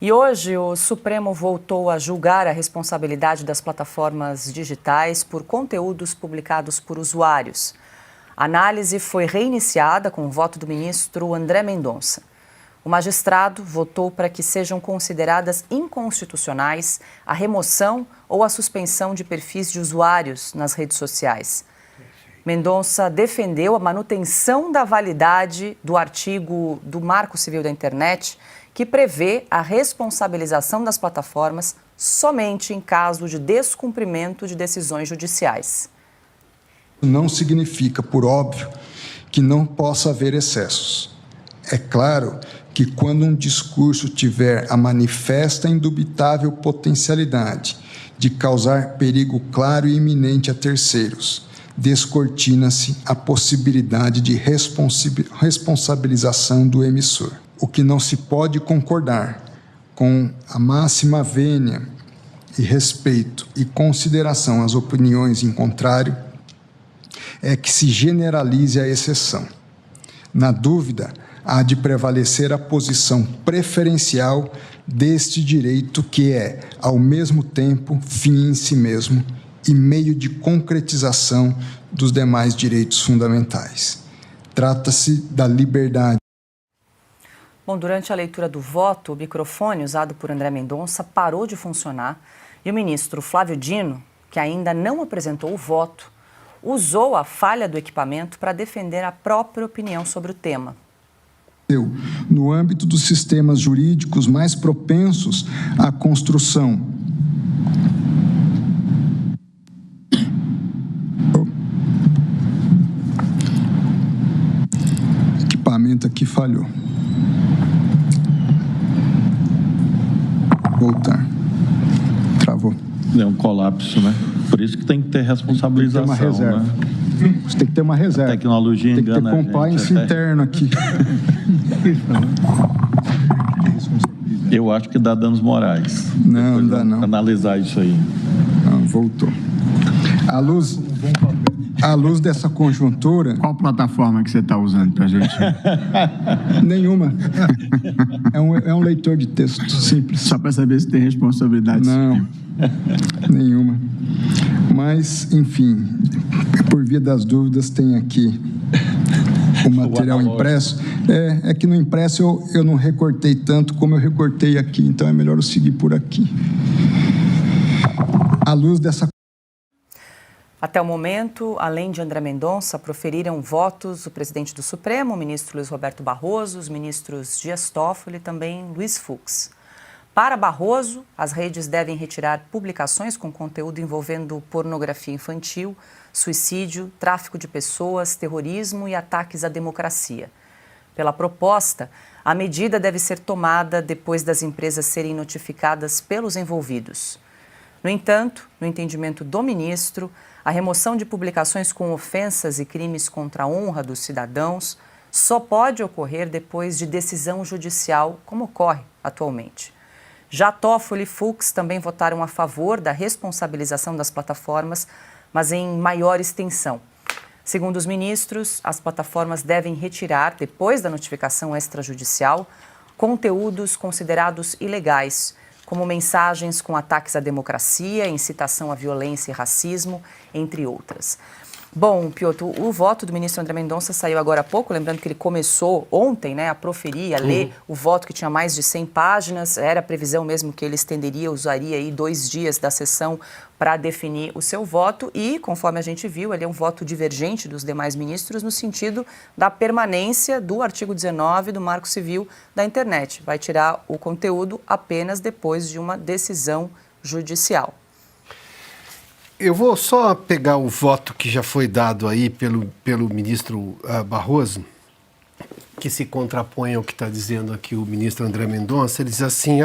E hoje o Supremo voltou a julgar a responsabilidade das plataformas digitais por conteúdos publicados por usuários. A análise foi reiniciada com o voto do ministro André Mendonça. O magistrado votou para que sejam consideradas inconstitucionais a remoção ou a suspensão de perfis de usuários nas redes sociais. Mendonça defendeu a manutenção da validade do artigo do Marco Civil da Internet, que prevê a responsabilização das plataformas somente em caso de descumprimento de decisões judiciais. Não significa, por óbvio, que não possa haver excessos. É claro que quando um discurso tiver a manifesta e indubitável potencialidade de causar perigo claro e iminente a terceiros, descortina-se a possibilidade de responsabilização do emissor. O que não se pode concordar com a máxima vênia e respeito e consideração às opiniões em contrário é que se generalize a exceção. Na dúvida, há de prevalecer a posição preferencial deste direito que é, ao mesmo tempo, fim em si mesmo e meio de concretização dos demais direitos fundamentais. Trata-se da liberdade. Bom, durante a leitura do voto, o microfone usado por André Mendonça parou de funcionar e o ministro Flávio Dino, que ainda não apresentou o voto, usou a falha do equipamento para defender a própria opinião sobre o tema. No âmbito dos sistemas jurídicos mais propensos à construção o equipamento aqui falhou. Voltar. Travou. É um colapso, né? Por isso que tem que ter responsabilização, tem que ter uma reserva. Né? Você tem que ter uma reserva. A tecnologia engana a gente. Tem que ter compliance interno aqui. Eu acho que dá danos morais. Não, dá não. Analisar isso aí. Não, voltou. À luz dessa conjuntura... Qual plataforma que você está usando para a gente? Nenhuma. É um leitor de texto simples. Só para saber se tem responsabilidade. Não, nenhuma. Mas, enfim, por via das dúvidas, tem aqui o material impresso. É que no impresso eu não recortei tanto como eu recortei aqui, então é melhor eu seguir por aqui. À luz dessa... Até o momento, além de André Mendonça, proferiram votos o presidente do Supremo, o ministro Luiz Roberto Barroso, os ministros Dias Toffoli e também Luiz Fux. Para Barroso, as redes devem retirar publicações com conteúdo envolvendo pornografia infantil, suicídio, tráfico de pessoas, terrorismo e ataques à democracia. Pela proposta, a medida deve ser tomada depois das empresas serem notificadas pelos envolvidos. No entanto, no entendimento do ministro, a remoção de publicações com ofensas e crimes contra a honra dos cidadãos só pode ocorrer depois de decisão judicial, como ocorre atualmente. Já Toffoli e Fux também votaram a favor da responsabilização das plataformas, mas em maior extensão. Segundo os ministros, as plataformas devem retirar, depois da notificação extrajudicial, conteúdos considerados ilegais, como mensagens com ataques à democracia, incitação à violência e racismo, entre outras. Bom, Piotr, o voto do ministro André Mendonça saiu agora há pouco, lembrando que ele começou ontem, né, a proferir, a ler o voto que tinha mais de 100 páginas, era a previsão mesmo que ele usaria aí 2 dias da sessão para definir o seu voto e, conforme a gente viu, ele é um voto divergente dos demais ministros no sentido da permanência do artigo 19 do Marco Civil da Internet. Vai tirar o conteúdo apenas depois de uma decisão judicial. Eu vou só pegar o voto que já foi dado aí pelo ministro Barroso, que se contrapõe ao que está dizendo aqui o ministro André Mendonça. Ele diz assim,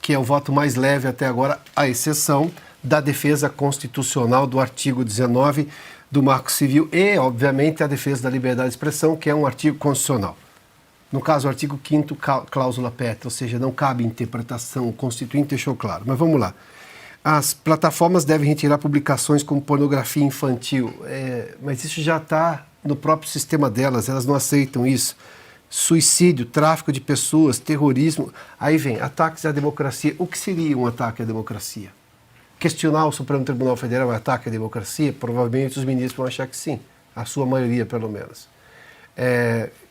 que é o voto mais leve até agora, à exceção da defesa constitucional do artigo 19 do Marco Civil e, obviamente, a defesa da liberdade de expressão, que é um artigo constitucional. No caso, o artigo 5º, cláusula pétrea, ou seja, não cabe interpretação, o Constituinte deixou claro. Mas vamos lá. As plataformas devem retirar publicações com pornografia infantil, mas isso já está no próprio sistema delas, elas não aceitam isso. suicídio, tráfico de pessoas, terrorismo. Aí vem ataques à democracia. O que seria um ataque à democracia? Questionar o Supremo Tribunal Federal é ataque à democracia? Provavelmente os ministros vão achar que sim, a sua maioria pelo menos.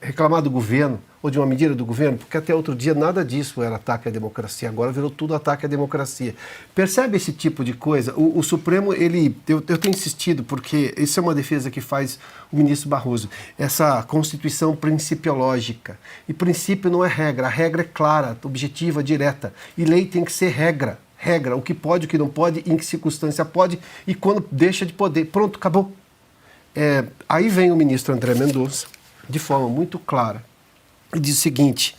Reclamar do governo ou de uma medida do governo, porque até outro dia nada disso era ataque à democracia, agora virou tudo ataque à democracia. Percebe esse tipo de coisa? O Supremo, eu tenho insistido, porque isso é uma defesa que faz o ministro Barroso, essa constituição principiológica. E princípio não é regra, a regra é clara, objetiva, direta. E lei tem que ser regra, o que pode, o que não pode, em que circunstância pode e quando deixa de poder. Pronto, acabou. Aí vem o ministro André Mendonça, de forma muito clara, e diz o seguinte: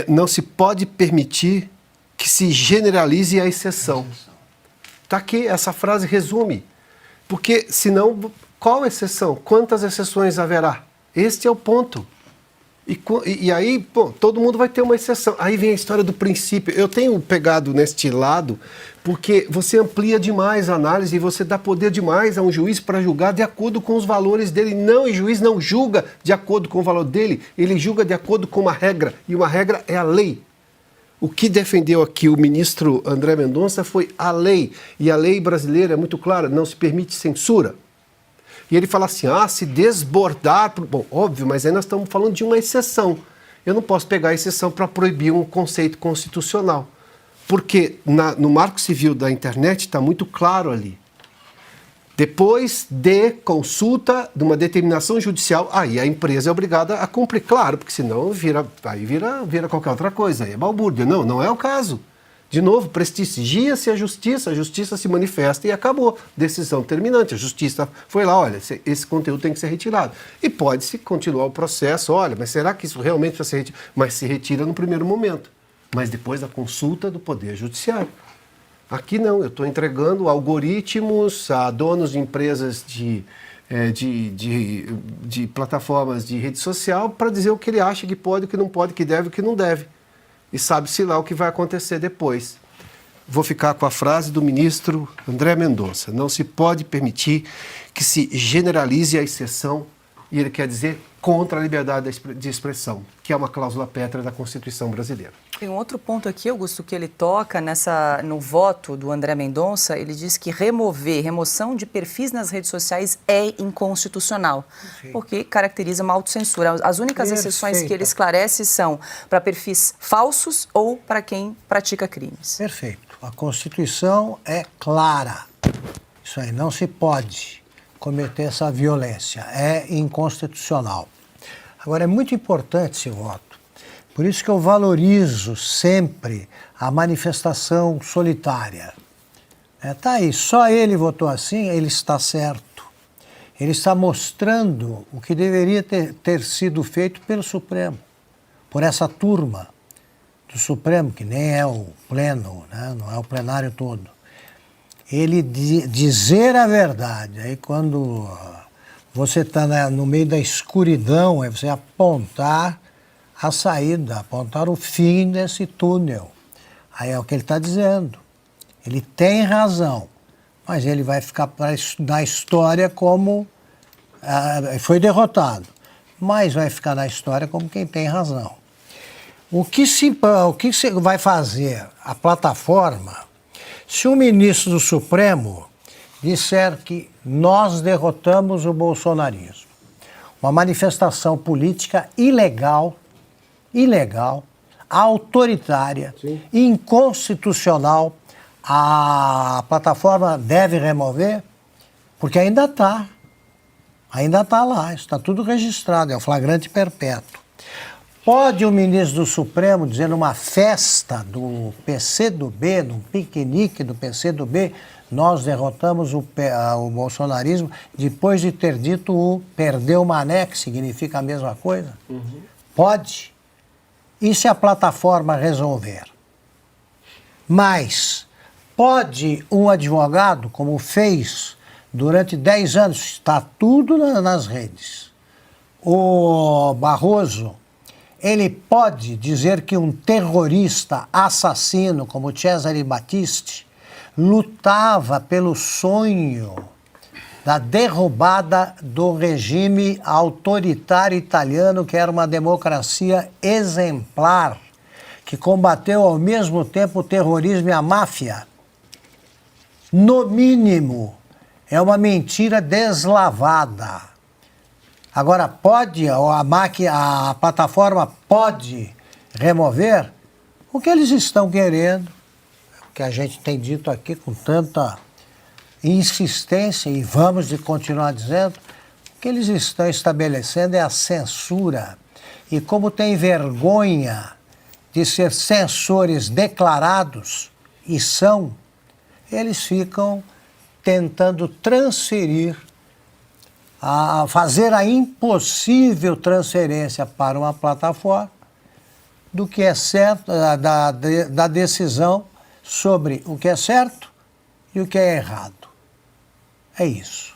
não se pode permitir que se generalize a exceção. Está aqui, essa frase resume. Porque, senão, qual exceção? Quantas exceções haverá? Este é o ponto. E aí, todo mundo vai ter uma exceção. Aí vem a história do princípio. Eu tenho pegado neste lado porque você amplia demais a análise e você dá poder demais a um juiz para julgar de acordo com os valores dele. Não, o juiz não julga de acordo com o valor dele, ele julga de acordo com uma regra, e uma regra é a lei. O que defendeu aqui o ministro André Mendonça foi a lei, e a lei brasileira é muito clara, não se permite censura. E ele fala assim, se desbordar... Bom, óbvio, mas aí nós estamos falando de uma exceção. Eu não posso pegar a exceção para proibir um conceito constitucional. Porque no Marco Civil da Internet está muito claro ali. Depois de consulta de uma determinação judicial, aí a empresa é obrigada a cumprir, claro, porque senão vira qualquer outra coisa. Aí é balbúrdia. Não é o caso. De novo, prestigia-se a justiça se manifesta e acabou. Decisão terminante. A justiça foi lá, olha, esse conteúdo tem que ser retirado. E pode-se continuar o processo, olha, mas será que isso realmente vai ser retirado? Mas se retira no primeiro momento, mas depois da consulta do Poder Judiciário. Aqui não, eu estou entregando algoritmos a donos de empresas de plataformas de rede social para dizer o que ele acha que pode, o que não pode, o que deve, o que não deve. E sabe-se lá o que vai acontecer depois. Vou ficar com a frase do ministro André Mendonça. Não se pode permitir que se generalize a exceção, e ele quer dizer contra a liberdade de expressão, que é uma cláusula pétrea da Constituição brasileira. Tem um outro ponto aqui, Augusto, que ele toca no voto do André Mendonça. Ele diz que remoção de perfis nas redes sociais é inconstitucional, porque caracteriza uma autocensura. As únicas exceções que ele esclarece são para perfis falsos ou para quem pratica crimes. Perfeito. A Constituição é clara. Isso aí, não se pode cometer essa violência. É inconstitucional. Agora, é muito importante esse voto. Por isso que eu valorizo sempre a manifestação solitária. Tá aí, só ele votou assim, ele está certo. Ele está mostrando o que deveria ter sido feito pelo Supremo, por essa turma do Supremo, que nem é o pleno, né? Não é o plenário todo. Ele dizer a verdade. Aí quando você está no meio da escuridão, é você apontar a saída, apontar o fim desse túnel. Aí é o que ele está dizendo. Ele tem razão, mas ele vai ficar na história como foi derrotado, mas vai ficar na história como quem tem razão. O que vai fazer a plataforma se o ministro do Supremo disser que nós derrotamos o bolsonarismo? Uma manifestação política ilegal, autoritária, inconstitucional. A plataforma deve remover, porque ainda está lá, está tudo registrado, é o flagrante perpétuo. Pode o ministro do Supremo dizer numa festa do PCdoB, num piquenique do PCdoB, nós derrotamos o bolsonarismo, depois de ter dito o perdeu o mané, que significa a mesma coisa? Pode. E se a plataforma resolver? Mas pode um advogado, como fez durante 10 anos, está tudo nas redes, o Barroso, ele pode dizer que um terrorista assassino como Cesare Battisti lutava pelo sonho da derrubada do regime autoritário italiano, que era uma democracia exemplar, que combateu ao mesmo tempo o terrorismo e a máfia. No mínimo, é uma mentira deslavada. Agora, a plataforma pode remover o que eles estão querendo, o que a gente tem dito aqui com tanta insistência, e vamos continuar dizendo, o que eles estão estabelecendo é a censura. E como tem vergonha de ser censores declarados, e são, eles ficam tentando transferir, fazer a impossível transferência para uma plataforma do que é certo, da decisão sobre o que é certo e o que é errado. É isso.